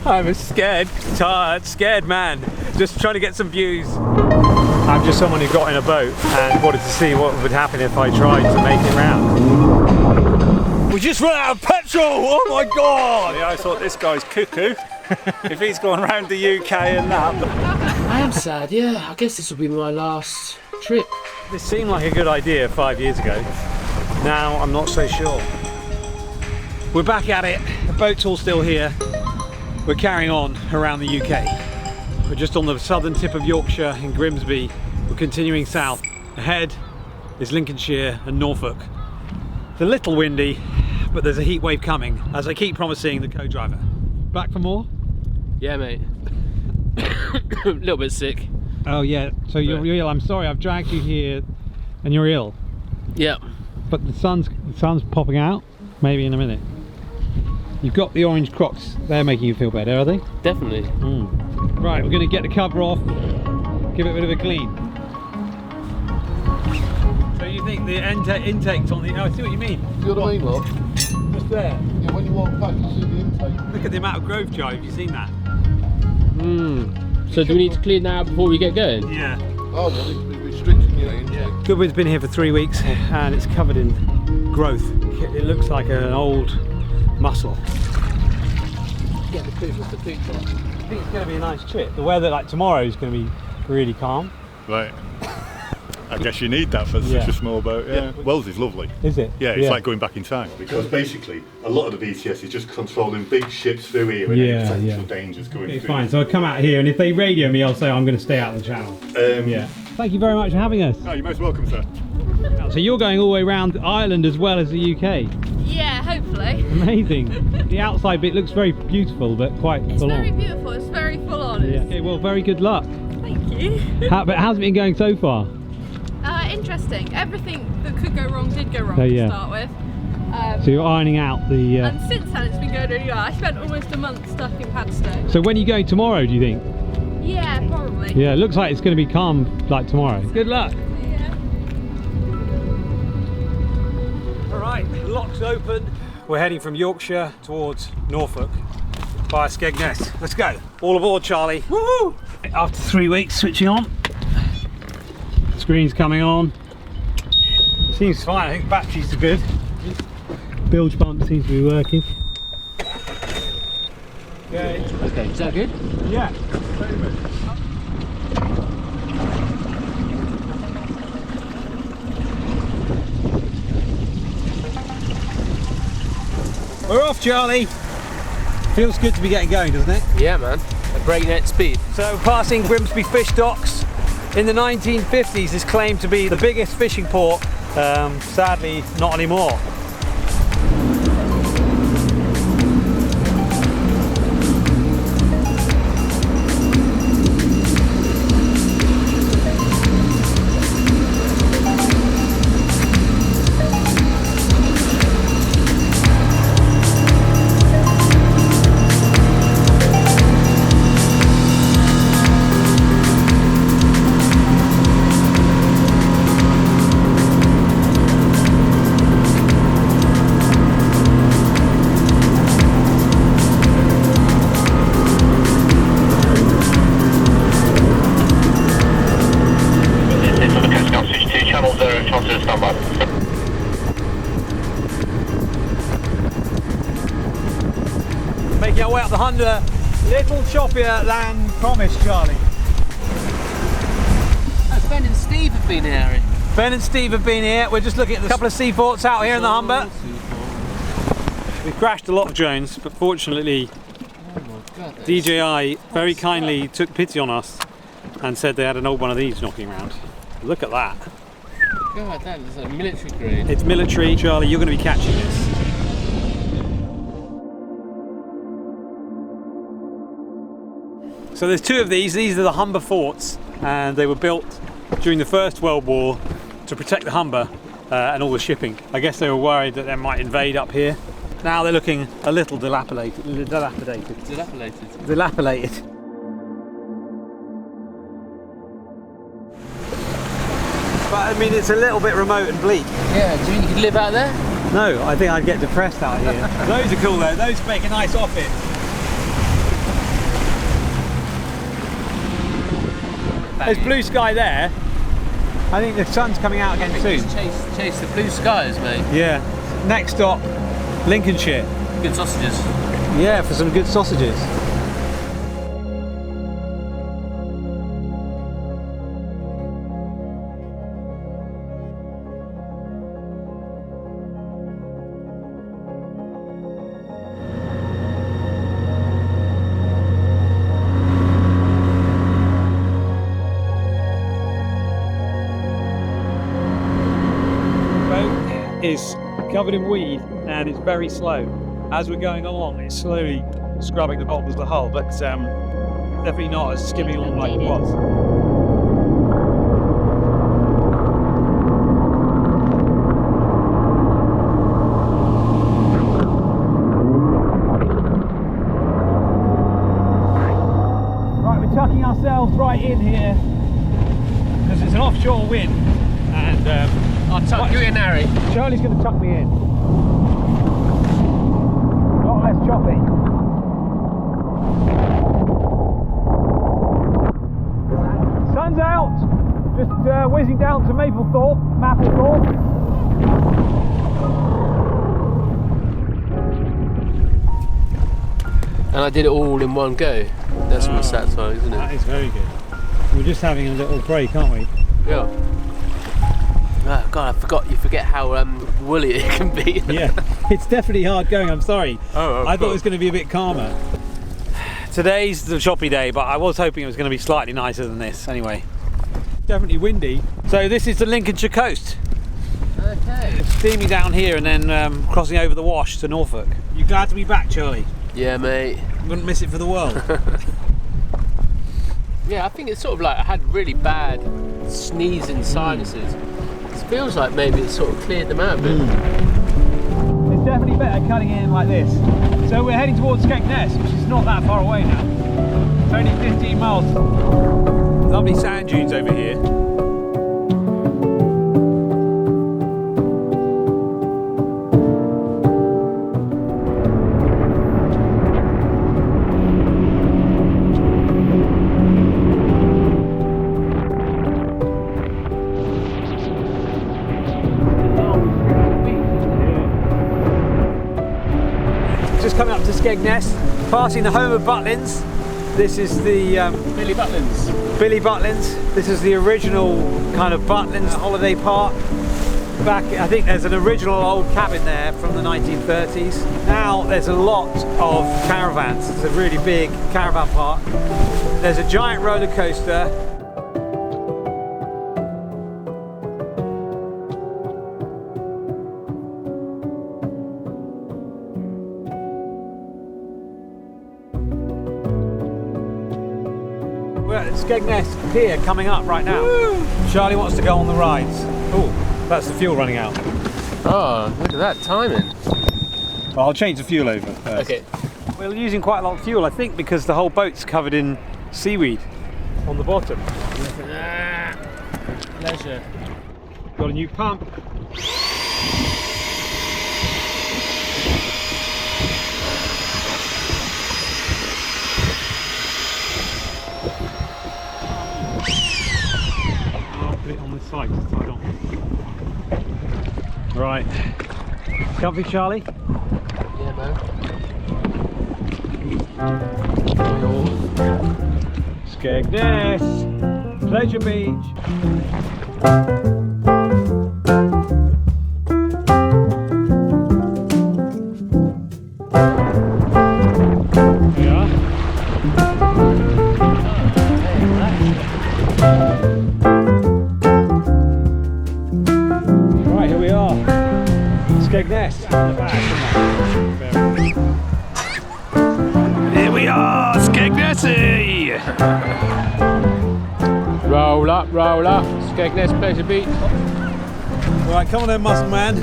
I'm a scared, tired, scared man. Just trying to get some views. I'm just someone who got in a boat and wanted to see what would happen if I tried to make it round. We just ran out of petrol! Oh my god! Yeah, I thought this guy's cuckoo. If he's going around the UK and that. I am sad, yeah. I guess this will be my last trip. This seemed like a good idea 5 years ago. Now I'm not so sure. We're back at it. The boat's all still here. We're carrying on around the UK. We're just on the southern tip of Yorkshire in Grimsby. We're continuing south. Ahead is Lincolnshire and Norfolk. It's a little windy, but there's a heat wave coming, as I keep promising the co-driver. Back for more? Yeah, mate. A little bit sick. Oh yeah, so you're ill. I'm sorry, I've dragged you here and you're ill. Yeah. But the sun's popping out, maybe in a minute. You've got the orange Crocs, they're making you feel better, are they? Definitely. Right, we're going to get the cover off, give it a bit of a clean. So you think the intake's on the... Oh, I see what you mean. You know what I mean, look? Just there. Yeah, when you walk past, you see the intake. Look at the amount of growth, Joe, have you seen that? So do we need to clean that out before we get going? Yeah. Oh, well, it's been restricting your intake. Goodwin's been here for 3 weeks and it's covered in growth. It looks like an old mussel. Get the poof off the pooch. I think it's going to be a nice trip. The weather, like tomorrow, is going to be really calm. Right. I guess you need that for such a small boat. Yeah. Wells is lovely. Is it? Yeah, it's like going back in time. Because basically, a lot of the VTS is just controlling big ships through here and any potential dangers going through. Fine, so I come out here and if they radio me, I'll say I'm going to stay out of the channel. Thank you very much for having us. Oh, you're most welcome, sir. So you're going all the way around Ireland as well as the UK? Yeah, hopefully. Amazing. The outside bit looks very beautiful, but quite full on. It's very beautiful, it's very full on. Yeah. Okay, well, very good luck. Thank you. But how's it been going so far? Interesting. Everything that could go wrong did go wrong to start with. So you're ironing out the... And since then it's been going really well. I spent almost a month stuck in Padstow. So when are you going tomorrow, do you think? Yeah, probably. Yeah, it looks like it's going to be calm like tomorrow. Good luck. Yeah. Alright, locks open. We're heading from Yorkshire towards Norfolk via Skegness. Let's go. All aboard, Charlie. Woo! After 3 weeks, switching on. Screen's coming on. Seems fine, I think batteries are good. Bilge pump seems to be working. Okay. Okay, is that good? Yeah. We're off, Charlie. Feels good to be getting going, doesn't it? Yeah, man. At breakneck speed. So, passing Grimsby fish docks. In the 1950s, this claimed to be the biggest fishing port. Sadly, not anymore. Making our way up the Hunter, little choppier than promised, Charlie. Ben and Steve have been here. Ben and Steve have been here. We're just looking at a couple of seaports out here in the Humber. We've crashed a lot of drones, but fortunately DJI very kindly took pity on us and said they had an old one of these knocking around. Look at that. God, that is a military grade. It's military, Charlie, you're going to be catching this. So there's two of these are the Humber forts, and they were built during the First World War to protect the Humber and all the shipping. I guess they were worried that they might invade up here. Now they're looking a little dilapidated. But I mean, it's a little bit remote and bleak. Yeah, do you think you could live out there? No, I think I'd get depressed out here. Those are cool though, those make a nice office. There's blue sky there. I think the sun's coming out again soon. Chase the blue skies, mate. Yeah. Next stop, Lincolnshire. Good sausages. Yeah, for some good sausages. Is covered in weed and it's very slow. As we're going along, it's slowly scrubbing the bottom of the hull, but definitely not as skimming along like it was. Right, we're tucking ourselves right in here because it's an offshore wind and I'll tuck you in, Harry. Charlie's going to tuck me in. Not less choppy. Sun's out. Just whizzing down to Maplethorpe. And I did it all in one go. That's what's satisfying, isn't it? That is very good. We're just having a little break, aren't we? Yeah. Oh God, you forget how woolly it can be. Yeah, it's definitely hard going, I'm sorry. I thought it was going to be a bit calmer. Today's the choppy day, but I was hoping it was going to be slightly nicer than this anyway. Definitely windy. So this is the Lincolnshire coast. Okay. Steaming down here and then crossing over the Wash to Norfolk. You glad to be back, Charlie? Yeah, mate. Wouldn't miss it for the world. Yeah, I think it's sort of like I had really bad sneezing sinuses. It feels like maybe it's sort of cleared them out a bit. It's definitely better cutting in like this. So we're heading towards Skegness, which is not that far away now. It's only 15 miles. Lovely sand dunes over here. Just coming up to Skegness, passing the home of Butlins. This is the Billy Butlins. Billy Butlins. This is the original kind of Butlins holiday park. Back, I think there's an original old cabin there from the 1930s. Now there's a lot of caravans. It's a really big caravan park. There's a giant roller coaster. We're at Skegness Pier coming up right now. Woo! Charlie wants to go on the rides. Oh, that's the fuel running out. Oh, look at that timing. Well, I'll change the fuel over first. Okay. We're using quite a lot of fuel, I think, because the whole boat's covered in seaweed on the bottom. Pleasure. Got a new pump. Side on. Right. Comfy, Charlie? Yeah, man. Skegness, Pleasure Beach. Here we are. Right, here we are. Skegness in the back. Here we are, Skegnessy! Roll up, Skegness, Pleasure Beach. Right, come on then, muscle man.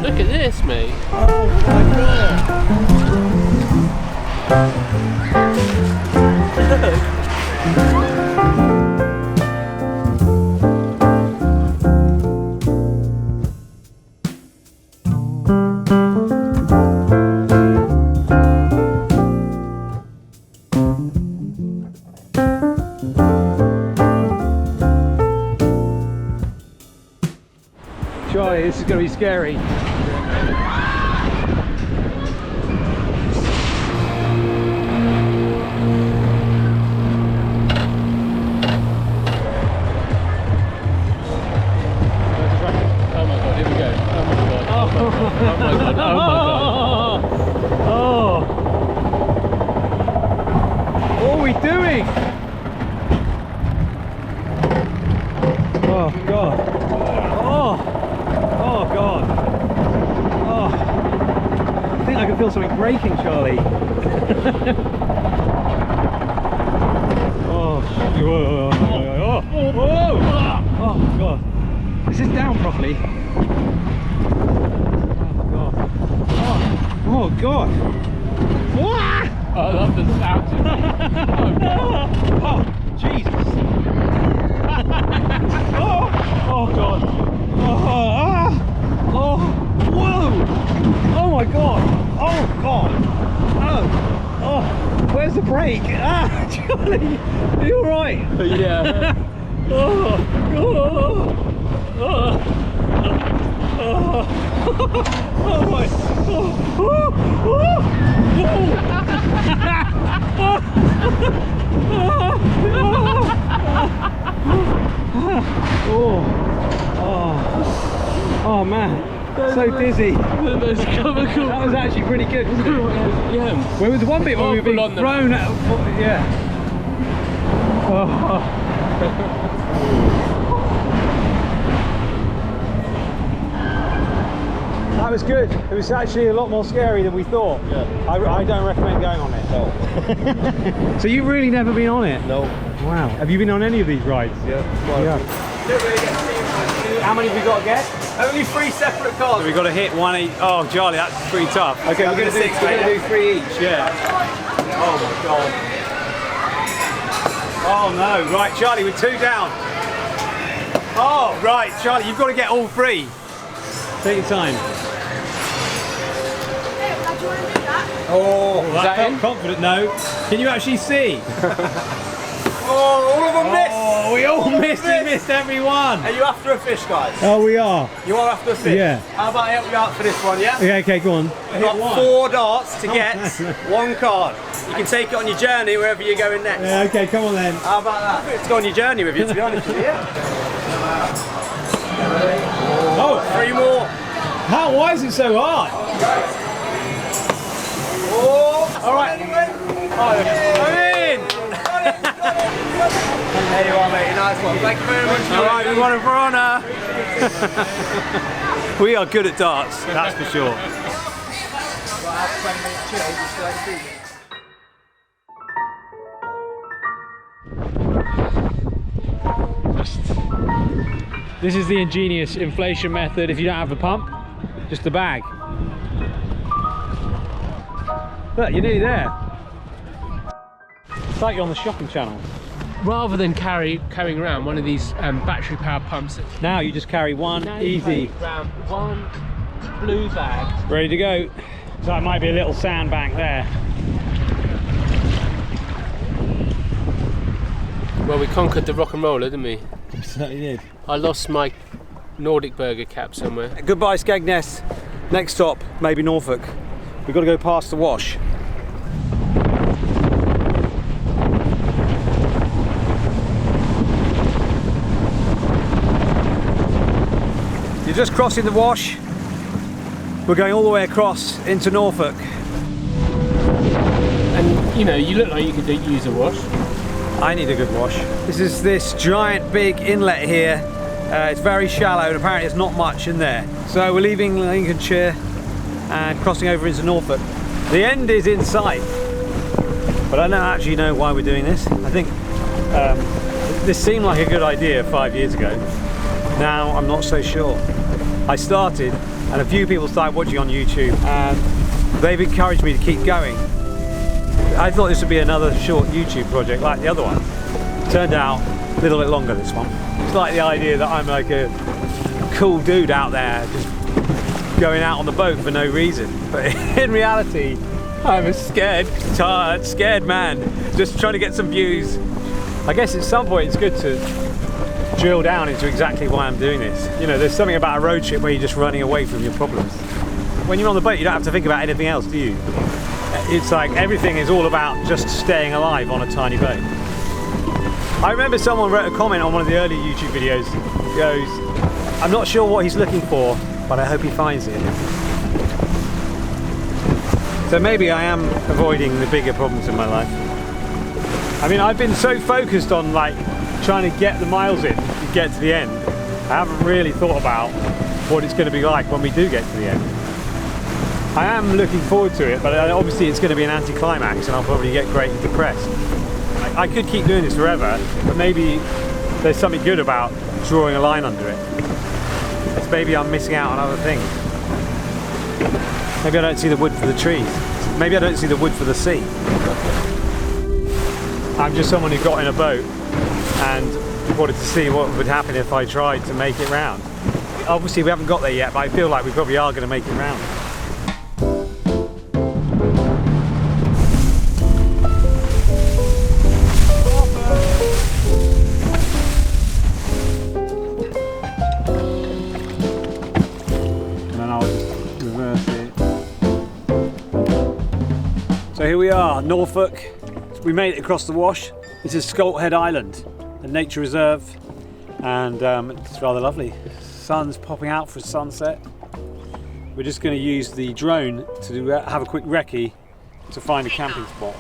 Look at this, mate. Oh my god! going to be scary. Oh my god, here we go. Oh my god. Oh my god. Oh my god. Oh. What are we doing? Oh god. Oh. Oh god. Oh. I think I can feel something breaking, Charlie. Oh. Whoa. Oh. Whoa. Oh god. Is this down properly? Oh god! What? I love the sound. Oh Jesus! Oh god! Oh whoa! Oh my god! Oh god! Oh! Where's the brake? Charlie, are you alright? Yeah. Oh my! Oh man, so dizzy. That's comical. That was actually pretty good, wasn't it? Yeah. There was one bit where we were being thrown out. Yeah. That was good. It was actually a lot more scary than we thought. Yeah. I don't recommend going on it. No. So you've really never been on it? No. Wow. Have you been on any of these rides? Yeah. Yeah. How many have we got to get? Only 3 separate cars. We've got to hit one each. Oh, Charlie, that's pretty tough. Okay, we're going to do 3 each. Yeah. Oh my god. Oh no. Right, Charlie, we're 2 down. Oh, right, Charlie, you've got to get all 3. Take your time. Oh, that felt confident. No. Can you actually see? Oh, all of them missed. Oh, we all missed. We missed every one. Are you after a fish, guys? Oh, we are. You are after a fish? Yeah. How about I help you out for this one, yeah? Yeah, okay, go on. You've got 4 darts to get 1 card. You can take it on your journey wherever you're going next. Yeah, okay, come on then. How about that? Let's go on your journey with you, to be honest with you. Yeah? Oh, 3 more. why is it so hard? Oh, all right. I'm in. There you are, mate. Nice one. Thank you very much. All right, we won it for honour. We are good at darts, that's for sure. This is the ingenious inflation method. If you don't have a pump, just a bag. Look, you're nearly there. It's like you're on the shopping channel. Rather than carrying around one of these battery powered pumps, Now you just carry one, easy. Around 1 blue bag. Ready to go. So that might be a little sandbank there. Well, we conquered the rock and roller, didn't we? We certainly did. I lost my Nordic burger cap somewhere. Goodbye Skegness. Next stop, maybe Norfolk. We've got to go past the wash. You're just crossing the wash. We're going all the way across into Norfolk. And you know, you look like you could use a wash. I need a good wash. This is this giant big inlet here. It's very shallow and apparently there's not much in there. So we're leaving Lincolnshire and crossing over into Norfolk. The end is in sight, but I don't actually know why we're doing this. I think this seemed like a good idea 5 years ago. Now I'm not so sure. I started and a few people started watching on YouTube and they've encouraged me to keep going. I thought this would be another short YouTube project like the other one. Turned out a little bit longer, this one. It's like the idea that I'm like a cool dude out there just going out on the boat for no reason. But in reality, I'm a scared, tired, scared man just trying to get some views. I guess at some point it's good to drill down into exactly why I'm doing this. You know, there's something about a road trip where you're just running away from your problems. When you're on the boat, you don't have to think about anything else, do you? It's like everything is all about just staying alive on a tiny boat. I remember someone wrote a comment on one of the early YouTube videos. He goes, "I'm not sure what he's looking for, but I hope he finds it." So maybe I am avoiding the bigger problems in my life. I mean, I've been so focused on like trying to get the miles in to get to the end. I haven't really thought about what it's going to be like when we do get to the end. I am looking forward to it, but obviously it's going to be an anticlimax and I'll probably get greatly depressed. I could keep doing this forever, but maybe there's something good about drawing a line under it. It's maybe I'm missing out on other things. Maybe I don't see the wood for the trees. Maybe I don't see the wood for the sea. I'm just someone who got in a boat and wanted to see what would happen if I tried to make it round. Obviously we haven't got there yet, but I feel like we probably are going to make it round. So here we are, Norfolk. We made it across the wash. This is Scolt Head Island, a nature reserve, and it's rather lovely. Sun's popping out for sunset. We're just going to use the drone to have a quick recce to find a camping spot.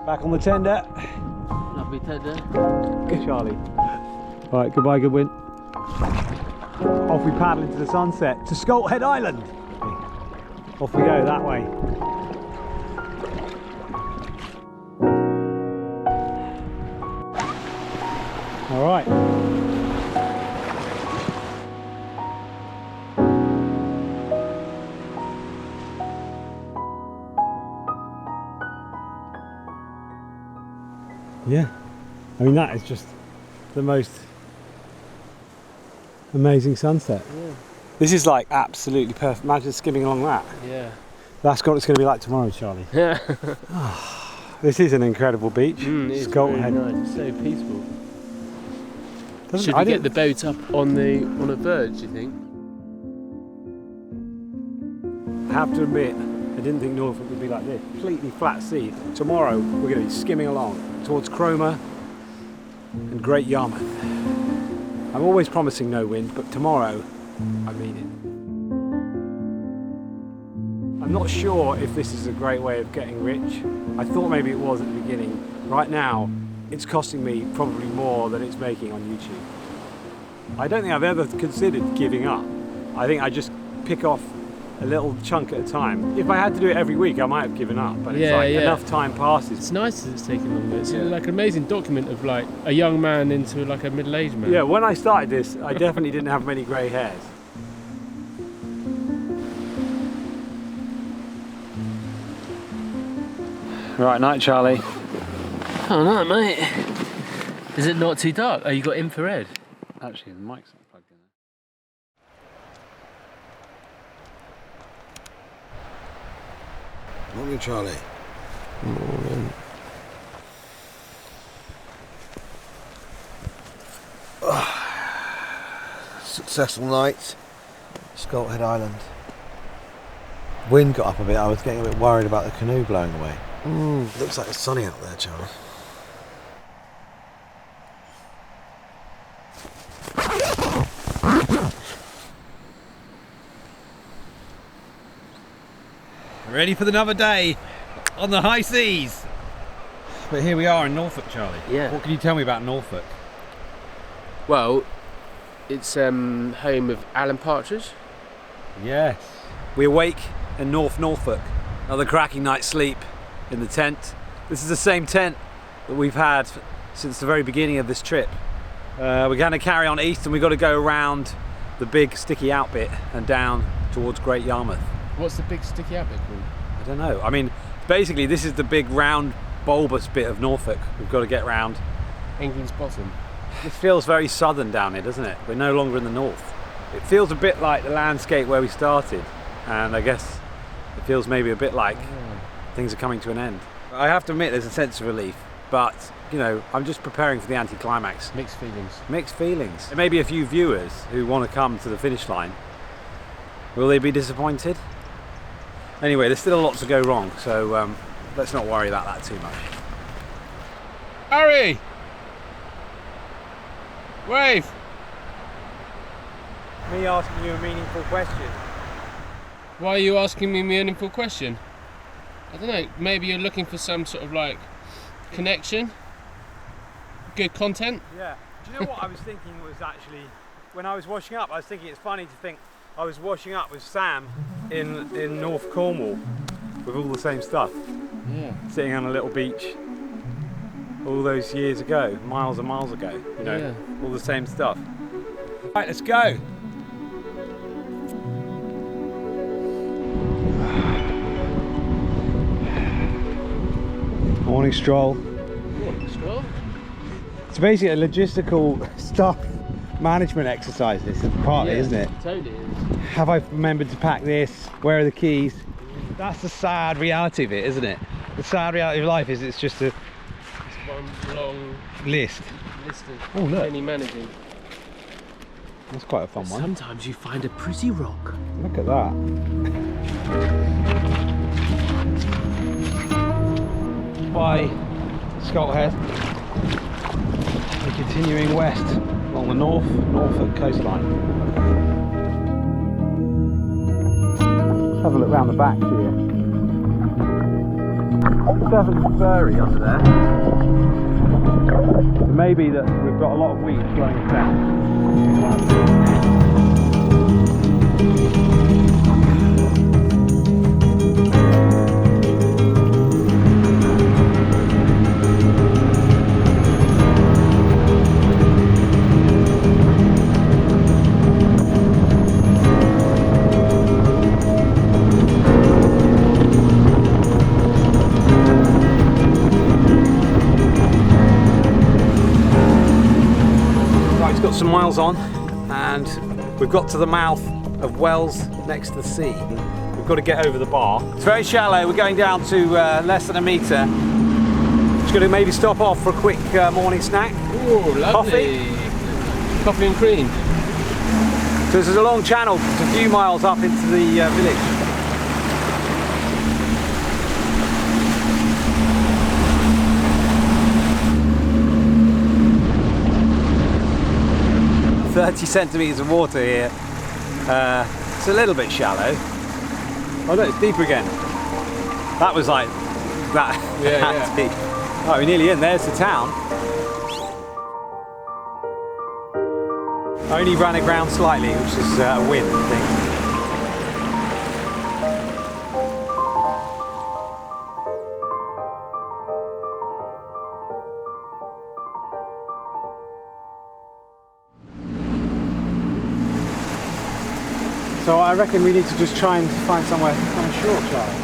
Back on the tender. Lovely tender. Good Charlie. Alright, goodbye Goodwin. Off we paddle into the sunset to Scolt Head Island. Off we go that way. Alright. Yeah, I mean that is just the most amazing sunset. Yeah. This is like absolutely perfect. Imagine skimming along that. Yeah. That's what it's going to be like tomorrow, Charlie. Yeah. This is an incredible beach. It's Scolt really Head. nice. It's so peaceful. Doesn't- Should I we get didn't- the boat up on a verge, do you think? I have to admit, I didn't think Norfolk would be like this. Completely flat sea. Tomorrow we're going to be skimming along towards Cromer and Great Yarmouth. I'm always promising no wind, but tomorrow I mean it. I'm not sure if this is a great way of getting rich. I thought maybe it was at the beginning. Right now, it's costing me probably more than it's making on YouTube. I don't think I've ever considered giving up. I think I just pick off a little chunk at a time. If I had to do it every week, I might have given up, but it's like enough time passes. It's nice that it's taken longer. It's like an amazing document of like a young man into like a middle-aged man. Yeah, when I started this, I definitely didn't have many grey hairs. Right, night Charlie. Oh no, mate. Is it not too dark? Oh, you got infrared? Actually, the mic's not plugged in there. Morning, Charlie. Morning. Successful night. Scolt Head Island. Wind got up a bit. I was getting a bit worried about the canoe blowing away. It looks like it's sunny out there, Charlie. Ready for another day on the high seas. But here we are in Norfolk, Charlie. Yeah. What can you tell me about Norfolk? Well, it's home of Alan Partridge. Yes. We awake in Norfolk. Another cracking night's sleep in the tent. This is the same tent that we've had since the very beginning of this trip. We're going to carry on east and we've got to go around the big sticky out bit and down towards Great Yarmouth. What's the big sticky out bit called? I don't know. I mean, basically this is the big round bulbous bit of Norfolk we've got to get round. England's bottom. It feels very southern down here, doesn't it? We're no longer in the north. It feels a bit like the landscape where we started, and I guess it feels maybe a bit like things are coming to an end. I have to admit there's a sense of relief, but you know, I'm just preparing for the anticlimax. Mixed feelings. Mixed feelings. There may be a few viewers who want to come to the finish line. Will they be disappointed? Anyway, there's still a lot to go wrong, so let's not worry about that too much. Harry! Wave! Me asking you a meaningful question. Why are you asking me a meaningful question? I don't know, maybe you're looking for some sort of like connection? Good content? Yeah. Do you know what I was thinking was actually, when I was washing up, I was thinking it's funny to think I was washing up with Sam in North Cornwall with all the same stuff. Yeah. Sitting on a little beach all those years ago, miles and miles ago, you know, Yeah. all the same stuff. Right, let's go. Morning stroll. Stroll? It's basically a logistical stuff management exercise, this partly, isn't it? Totally is. Have I remembered to pack this? Where are the keys? That's the sad reality of it, isn't it? The sad reality of life is it's just a One long list. list of Oh, look. penny managing. That's quite a fun one. Sometimes you find a pretty rock. Look at that. By Scolt Head. We're continuing west along the Norfolk coastline. Let's have a look round the back here. It's definitely furry under there. It may be that we've got a lot of wheat flowing south. Some miles on and we've got to the mouth of Wells next to the sea. We've got to get over the bar. It's very shallow, we're going down to less than a metre. Just going to maybe stop off for a quick morning snack. Ooh, lovely. Coffee and cream. So this is a long channel, it's a few miles up into the village. 30 centimetres of water here. It's a little bit shallow. Oh look, it's deeper again. That was like that. Yeah. Deep. Right, we're nearly in. There's the town. I only ran aground slightly, which is a win, I think. So I reckon we need to just try and find somewhere on shore, Charlie.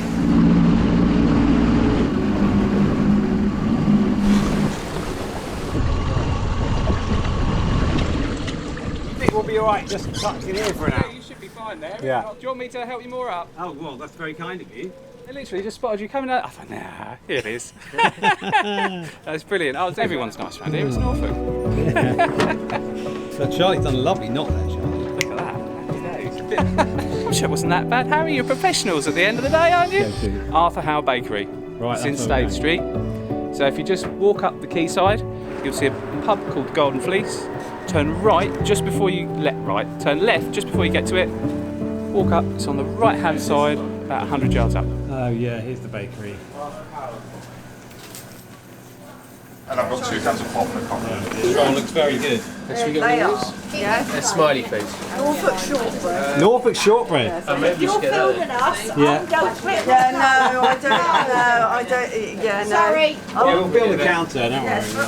You think we'll be alright just tucked in here for an hour? You should be fine there. Yeah. Do you want me to help you more up? Oh, well, that's very kind of you. I literally just spotted you coming out. I thought, nah, here it is. That's brilliant. Oh, everyone's nice around here. It's Norfolk. So Charlie's done a lovely knot there, Charlie. Look at that. I'm sure it wasn't that bad. Harry, you're professionals at the end of the day, aren't you? Arthur Howe Bakery. Right, it's in that's Stade okay. Street. So if you just walk up the quayside, you'll see a pub called Golden Fleece. Turn right just before you turn left just before you get to it. Walk up, it's on the right hand side, about 100 yards up. Oh yeah, here's the bakery. And I've got 2 cans of pop and a coffee. This one looks very good. Should we get one of those? Yeah. A smiley face. Norfolk shortbread. Norfolk shortbread. If you're filming us, Yeah. don't quit. Yeah, no, I don't. Yeah, no. Sorry. Yeah, we'll be on the counter, don't Yes. worry.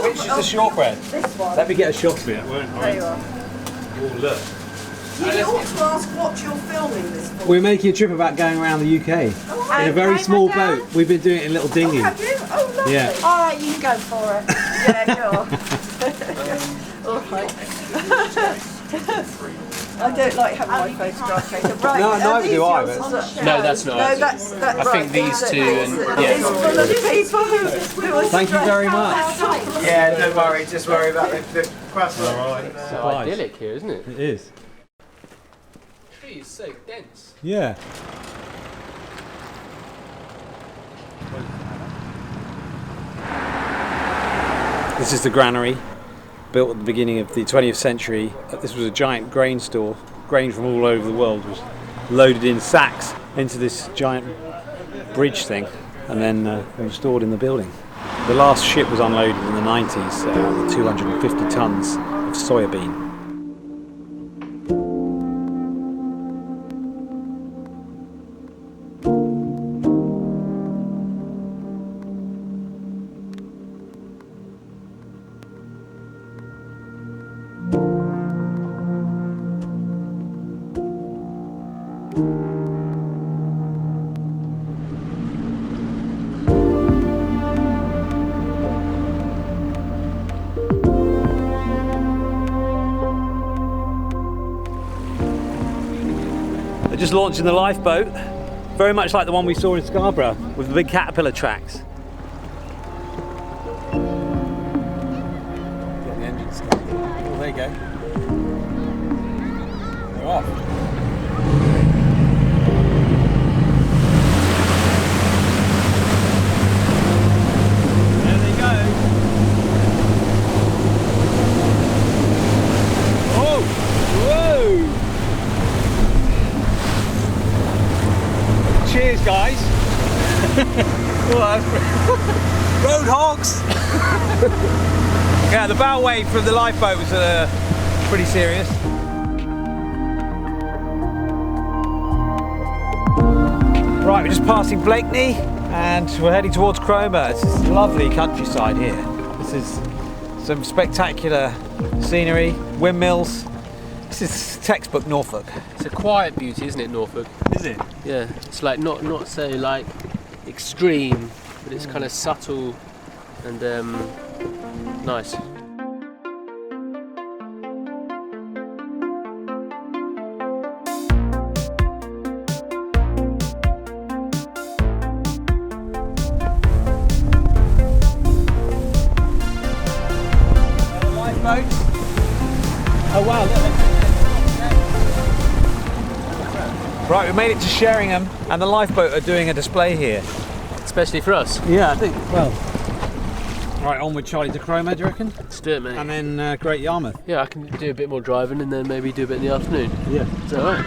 Which is the shortbread? This one. Let me get a shot of it, won't I? There you are. Oh, look. You ought to ask what you're filming this for. We're making a trip about going around the UK in a very small boat. We've been doing it in little dinghies. Have you? Oh, Yeah. All right, you can go for it. Yeah, sure. All right. I don't like having my photograph taken. Right, No, neither do I, but- No, that's not. No, that's I right. think these two and It's full of people who are Thank you very much. Yeah, don't worry, just worry about the croissant. so idyllic here, isn't it? It is. Tree is so dense. Yeah. This is the granary, built at the beginning of the 20th century. This was a giant grain store. Grain from all over the world was loaded in sacks into this giant bridge thing, and then they were stored in the building. The last ship was unloaded in the 90s with 250 tons of soybean. They're just launching the lifeboat, very much like the one we saw in Scarborough with the big caterpillar tracks. Get the engine started. Oh, there you go. They're off. There they go. Oh! Whoa! Cheers, guys. Road hogs. Yeah, the bow wave from the lifeboat was pretty serious. Right, we're just passing Blakeney and we're heading towards Cromer. This is lovely countryside here. This is some spectacular scenery, windmills. This is textbook Norfolk. It's a quiet beauty, isn't it, Norfolk? Is it? Yeah, it's like not so like extreme, but it's kind of subtle and nice. Lifeboat. Oh wow, look. Right, we made it to Sheringham and the lifeboat are doing a display here. Especially for us. Yeah, I think, well. Right, on with Charlie to Cromer, do you reckon? Let's do it, mate. And then Great Yarmouth. Yeah, I can do a bit more driving and then maybe do a bit in the afternoon. Yeah. Is that alright?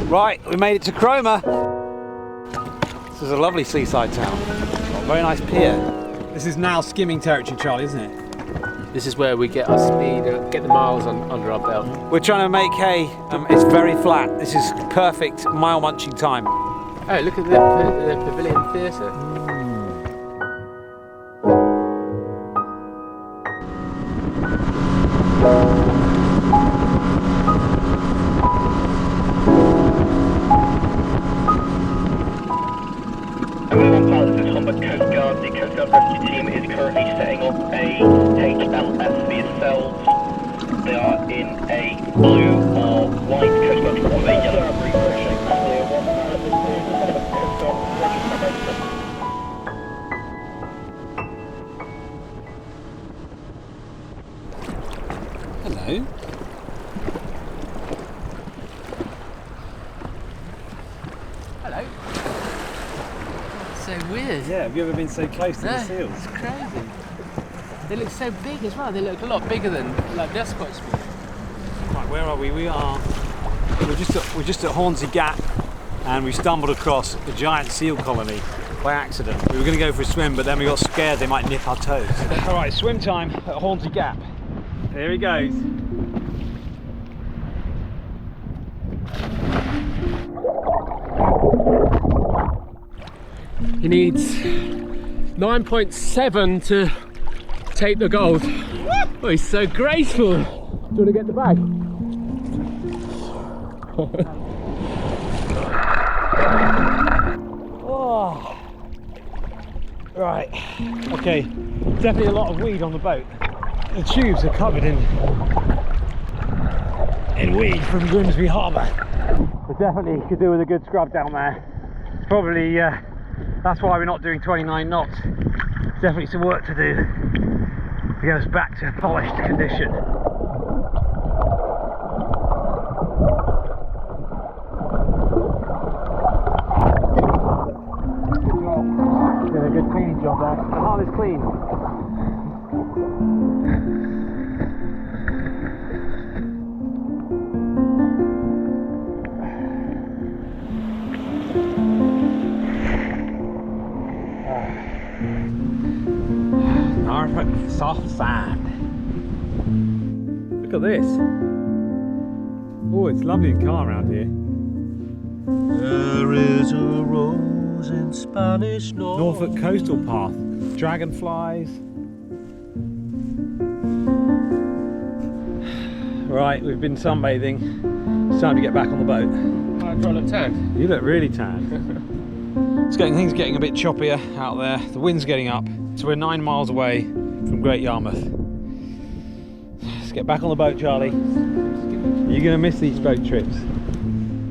Right, we made it to Cromer. This is a lovely seaside town. Very nice pier. This is now skimming territory, Charlie, isn't it? This is where we get our speed, get the miles under our belt. We're trying to make hay. It's very flat. This is perfect mile munching time. Oh, look at the Pavilion Theatre. Coast Guard. The Coast Guard rescue team is currently setting up a HLS for yourselves. They are in a blue or white Coast Guard or a yellow. Hello. Hello. So weird. Yeah, have you ever been so close to the No, seals? it's crazy. They look so big as well. They look a lot bigger than, like, that's quite small. Right, where are we? We're just at Hornsey Gap, and we stumbled across a giant seal colony by accident. We were going to go for a swim, but then we got scared they might nip our toes. All right, swim time at Hornsey Gap. Here he goes. He needs 9.7 to take the gold. Oh, he's so graceful. you want to get the bag? Oh. Right, okay, definitely a lot of weed on the boat. The tubes are covered in weed from Grimsby Harbour. We definitely could do with a good scrub down there. Probably, that's why we're not doing 29 knots. Definitely some work to do to get us back to polished condition. Did a good cleaning job there. The hull is clean. Norfolk soft sand. Look at this. Oh, it's lovely and calm around here. There is a rose in Spanish Norfolk coastal path. Dragonflies. Right, we've been sunbathing. It's time to get back on the boat. I look tan. You look really tan. Things getting a bit choppier out there. The wind's getting up. So we're 9 miles away from Great Yarmouth. Let's get back on the boat, Charlie. You're going to miss these boat trips.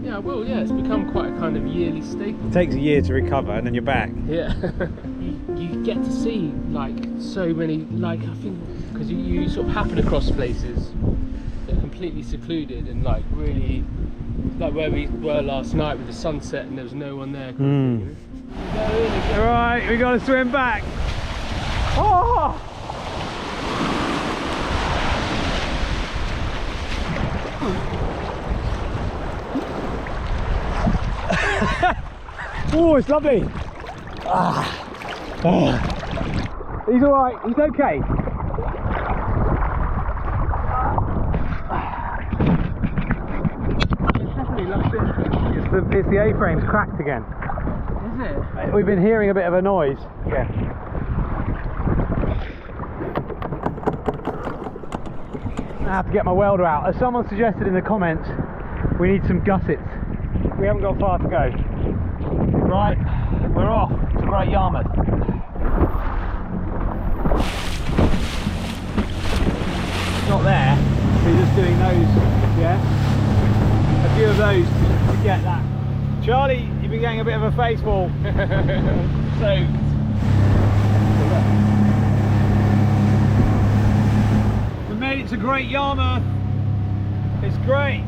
Yeah, I will, yeah. It's become quite a kind of yearly staple. It takes a year to recover and then you're back. Yeah. you get to see, like, so many, like, I think, because you sort of happen across places that are completely secluded and, like, really, like where we were last night with the sunset and there was no one there. Right, we got to swim back. Oh! Oh, it's lovely. He's all right. He's okay. It's definitely lost it. It's the A-frame's cracked again. Is it? We've been hearing a bit of a noise. Yeah. I have to get my welder out. As someone suggested in the comments, we need some gussets. We haven't got far to go. Right, we're off to Great Yarmouth. It's not there, we're just doing those, yeah? A few of those to get that. Charlie, you've been getting a bit of a face ball. So. We made it to Great Yarmouth. It's great.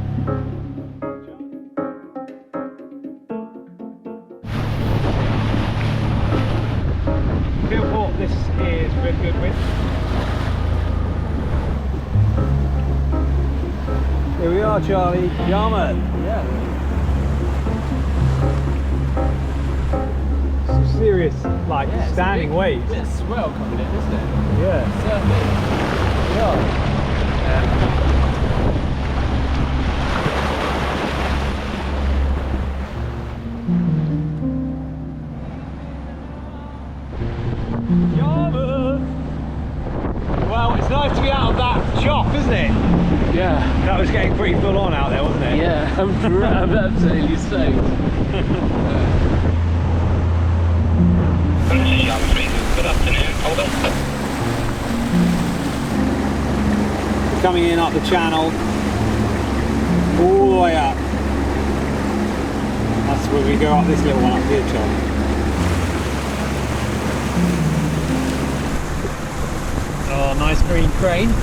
Port, this is with Goodwin. Here we are, Charlie. Yarmouth. Yeah. Some serious, like, standing waves. Bit of swell coming in, isn't it? Yeah. Certainly. Yeah. Well, it's nice to be out of that chop, isn't it? Yeah. That was getting pretty full on out there, wasn't it? Yeah, I'm absolutely soaked. Good afternoon, hold on. Coming in up the channel, all the way up. That's where we go up this little one up here, Charlie. Oh, nice green crane.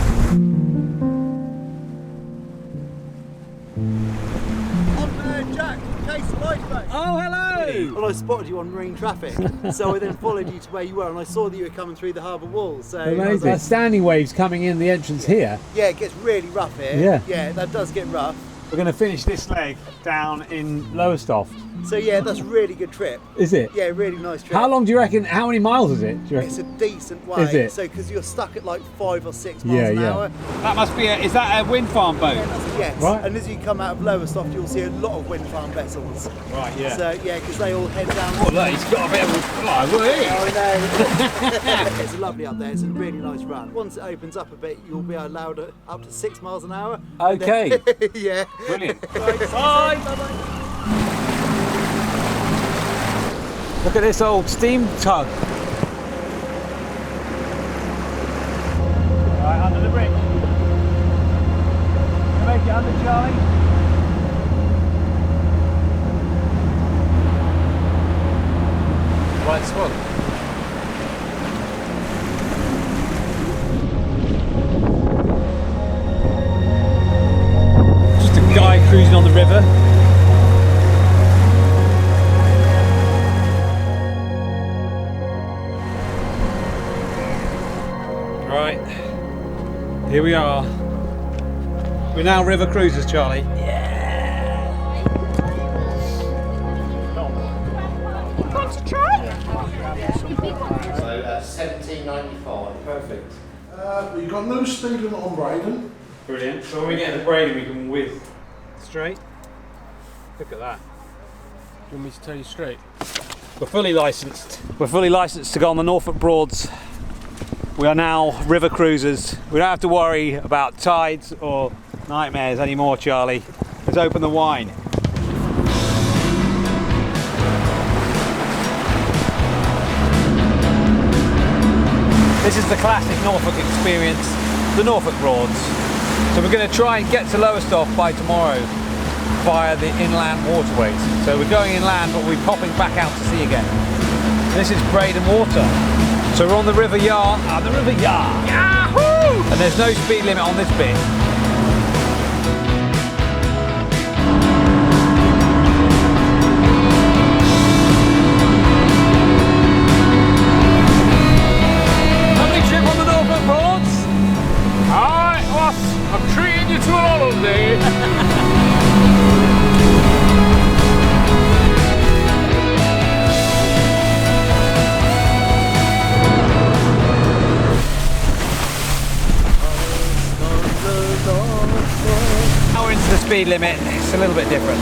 Jack, Case Lifeboat. Oh, hello! Well, I spotted you on marine traffic, so I then followed you to where you were, and I saw that you were coming through the harbour wall. So Amazing. like, Standing waves coming in the entrance here. yeah, it gets really rough here. Yeah. Yeah, that does get rough. We're going to finish this leg down in Lowestoft. So yeah, that's a really good trip. Is it? Yeah, really nice trip. How long do you reckon? How many miles is it? Do you reckon? It's a decent way. Is it? So because you're stuck at like 5 or 6 miles an hour. That must be is that a wind farm boat? Yes. Right. And as you come out of Lowestoft, you'll see a lot of wind farm vessels. Right. Yeah. So yeah, because they all head down. Oh look, he's got a bit of a fly. I know. It's lovely up there. It's a really nice run. Once it opens up a bit, you'll be allowed up to 6 miles an hour. Okay. Yeah. Brilliant. Right, Bye. Bye. Look at this old steam tug. Right, under the bridge. You make it under, Charlie. White Swan. Just a guy cruising on the river. Right, here we are. We're now river cruisers, Charlie. Want to try? So 1795. Perfect. You've got no speed limit on Braden. Brilliant. So when we get to Brady, we can whiz straight. Look at that. Do you want me to tell you straight? We're fully licensed. We're fully licensed to go on the Norfolk Broads. We are now river cruisers. We don't have to worry about tides or nightmares anymore, Charlie. Let's open the wine. This is the classic Norfolk experience, the Norfolk Broads. So we're going to try and get to Lowestoft by tomorrow via the inland waterways. So we're going inland, but we're popping back out to sea again. This is Braden Water. So we're on the River Yar, Yahoo! And there's no speed limit on this bit. Lovely trip on the Norfolk Broads. Alright, boss, I'm treating you to an holiday. Now we're into the speed limit, it's a little bit different.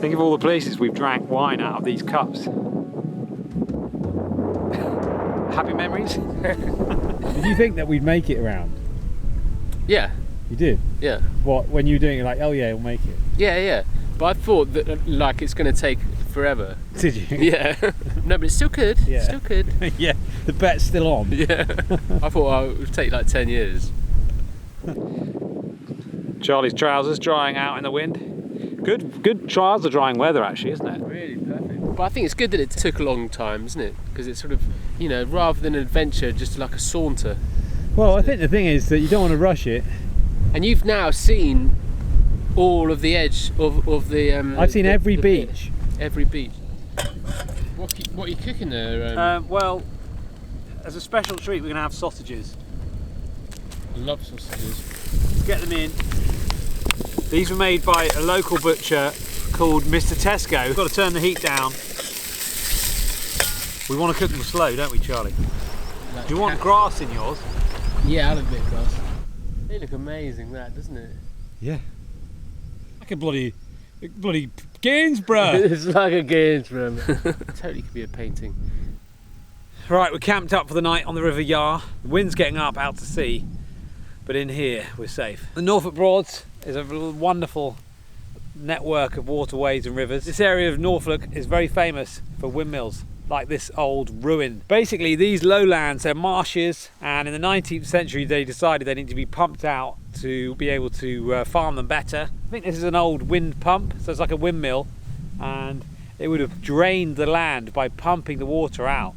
Think of all the places we've drank wine out of these cups. Happy memories? Did you think that we'd make it around? Yeah. You did? Yeah. What, when you were doing it, like, oh yeah, we'll make it? Yeah, yeah. But I thought that like it's going to take forever. Did you? Yeah. No, but it's still good. Yeah. Still good. Yeah, the bet's still on. Yeah. I thought it would take like 10 years. Charlie's trousers drying out in the wind. Good trouser drying weather actually, isn't it? Really perfect. But I think it's good that it took a long time, isn't it? Because it's sort of, you know, rather than an adventure, just like a saunter. Well, I think the thing is that you don't want to rush it. And you've now seen all of the edge of the... I've seen every beach. Every beach. What are you cooking there? Well, as a special treat, we're going to have sausages. I love sausages. Let's get them in. These were made by a local butcher called Mr. Tesco. We've got to turn the heat down. We want to cook them slow, don't we, Charlie? Like do you want grass in yours? Yeah, I'll have a bit of grass. They look amazing, that, doesn't it? Yeah. Like a bloody Gainsborough. It's like a Gainsborough. Totally could be a painting. Right, we're camped up for the night on the River Yar. The wind's getting up out to sea, but in here we're safe. The Norfolk Broads is a wonderful network of waterways and rivers. This area of Norfolk is very famous for windmills, like this old ruin. Basically, these lowlands, they're marshes, and in the 19th century they decided they need to be pumped out to be able to farm them better. I think this is an old wind pump, so it's like a windmill, and it would have drained the land by pumping the water out.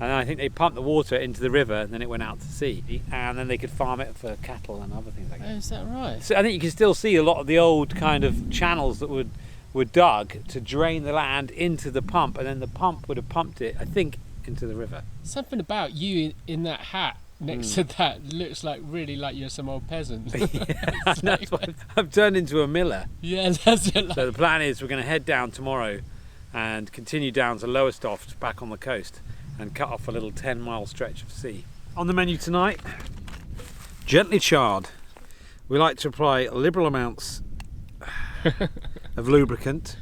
And I think they pumped the water into the river and then it went out to sea, and then they could farm it for cattle and other things like that. Oh, is that right? So I think you can still see a lot of the old kind of channels that were dug to drain the land into the pump, and then the pump would have pumped it, I think, into the river. Something about you in that hat next to that looks like really like you're some old peasant. Yeah, that's what I've turned into a miller. Yeah, that's it. So the plan is we're going to head down tomorrow and continue down to Lowestoft back on the coast and cut off a little 10-mile stretch of sea. On the menu tonight, gently charred. We like to apply liberal amounts of lubricant.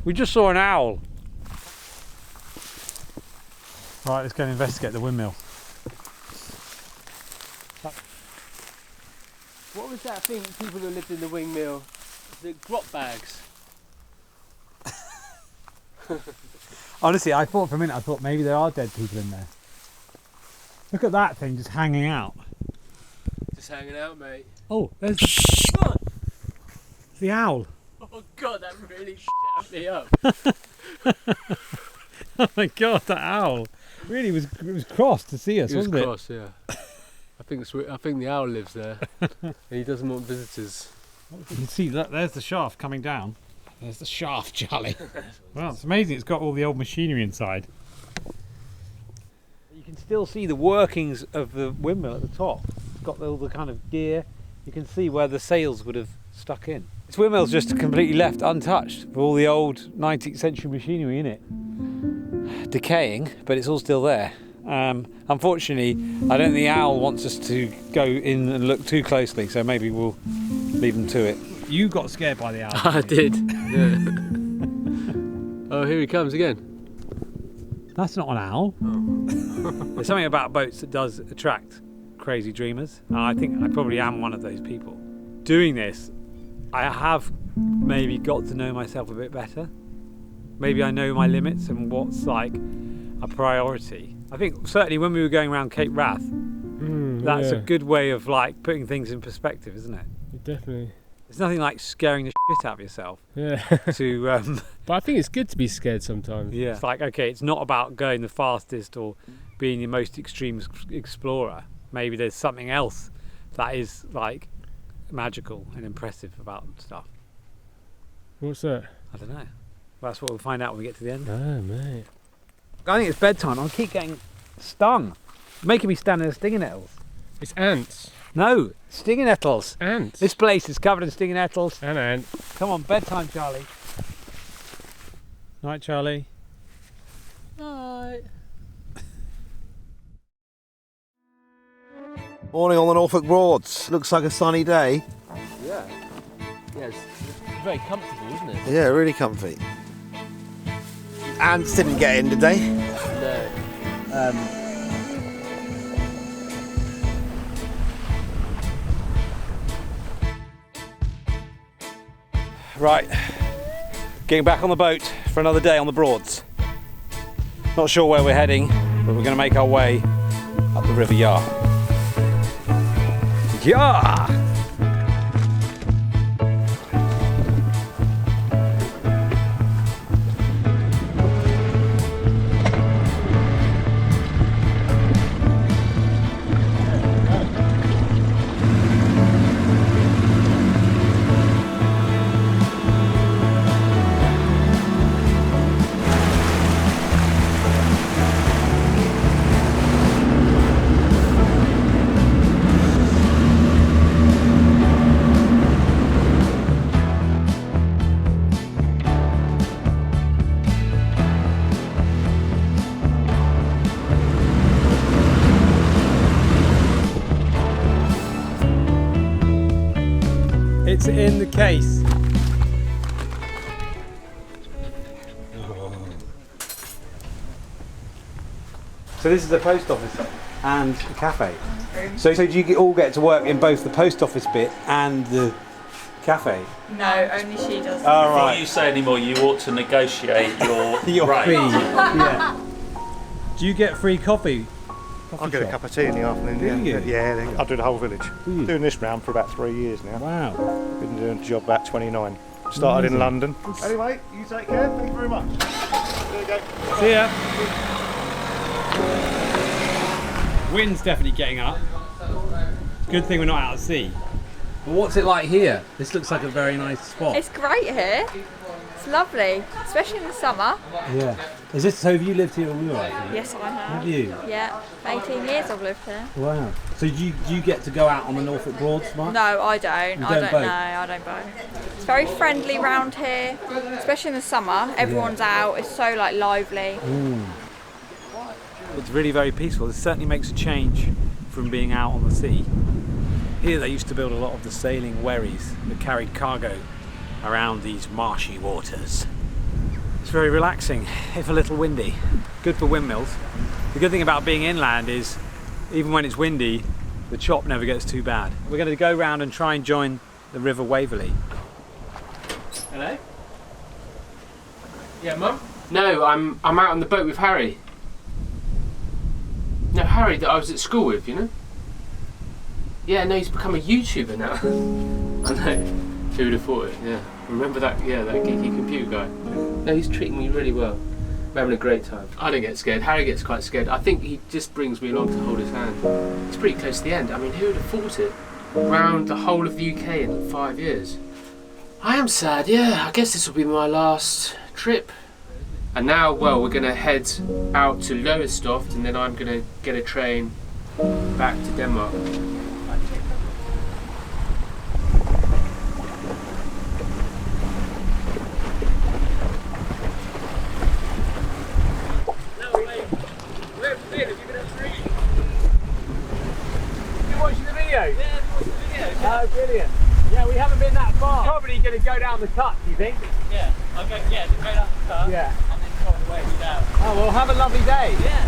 We just saw an owl. Right, let's go and investigate the windmill. What was that thing people who lived in the windmill? The grot bags. Honestly, I thought for a minute, maybe there are dead people in there. Look at that thing just hanging out. Just hanging out, mate. Oh, there's the owl. Oh god, that really shut me up. Oh my god, that owl really was cross to see us, wasn't it? It was cross, yeah. I think the owl lives there, and he doesn't want visitors. You can see that there's the shaft coming down. There's the shaft, Charlie. Well, it's amazing. It's got all the old machinery inside. You can still see the workings of the windmill at the top. It's got all the kind of gear. You can see where the sails would have stuck in. This windmill's just completely left untouched with all the old 19th century machinery in it. Decaying, but it's all still there. Unfortunately, I don't think the owl wants us to go in and look too closely, so maybe we'll leave them to it. You got scared by the owl. I did. Yeah. Oh, here he comes again. That's not an owl. Oh. There's something about boats that does attract crazy dreamers. And I think I probably am one of those people. Doing this, I have maybe got to know myself a bit better. Maybe I know my limits and what's like a priority. I think certainly when we were going around Cape Wrath, that's a good way of like putting things in perspective, isn't it? Definitely. It's nothing like scaring the shit out of yourself. Yeah. But I think it's good to be scared sometimes. Yeah. It's like, okay, it's not about going the fastest or being the most extreme explorer. Maybe there's something else that is like magical and impressive about stuff. What's that? I don't know. Well, that's what we'll find out when we get to the end. Oh, mate. I think it's bedtime. I keep getting stung. Making me stand in the stinging nettles. It's ants. No, stinging nettles. Ants. This place is covered in stinging nettles. And ants. Come on, bedtime, Charlie. Night, Charlie. Night. Morning on the Norfolk Broads. Looks like a sunny day. Yeah. Yeah, it's very comfortable, isn't it? Yeah, really comfy. Ants didn't get in today. No. Right, getting back on the boat for another day on the Broads. Not sure where we're heading, but we're going to make our way up the River Yar. Yar! It's in the case. So this is the post office. and a cafe. So do you all get to work in both the post office bit and the cafe? No, only she does. All Before right. you say any more, you ought to negotiate your rate. fee. Yeah. Do you get free coffee? I get a cup of tea in the afternoon. Do you? Yeah, I do the whole village. Doing this round for about 3 years now. Wow. Been doing the job about 29. Started in London. Anyway, you take care. Thank you very much. There you go. See ya. Wind's definitely getting up. Good thing we're not out at sea. But what's it like here? This looks like a very nice spot. It's great here. It's lovely, especially in the summer. Yeah. Is this, so have you lived here all your life? Yes, I have. Have you? Yeah, 18 years I've lived here. Wow. So do you get to go out on the Norfolk Broads much? No, I don't. You I don't boat? know. I don't boat. It's very friendly round here, especially in the summer. Everyone's out. It's so like lively. It's really very peaceful. It certainly makes a change from being out on the sea. Here they used to build a lot of the sailing wherries that carried cargo around these marshy waters. It's very relaxing, if a little windy. Good for windmills. The good thing about being inland is, even when it's windy, the chop never gets too bad. We're going to go round and try and join the River Waverley. Hello? Yeah, Mum? No, I'm out on the boat with Harry. No, Harry that I was at school with, you know? Yeah, no, he's become a YouTuber now. I know. Who would have thought it, yeah. Remember that, yeah, that geeky computer guy? No, he's treating me really well. We're having a great time. I don't get scared. Harry gets quite scared. I think he just brings me along to hold his hand. It's pretty close to the end. I mean, who would have thought it? Round the whole of the UK in 5 years. I am sad, yeah. I guess this will be my last trip. And now, well, we're going to head out to Lowestoft and then I'm going to get a train back to Denmark. Oh, brilliant. Yeah, we haven't been that far. Probably going to go down the cut, do you think? Yeah, I'll go, yeah, go down the cut. Yeah. And then try the way down. Oh, well, have a lovely day. Yeah.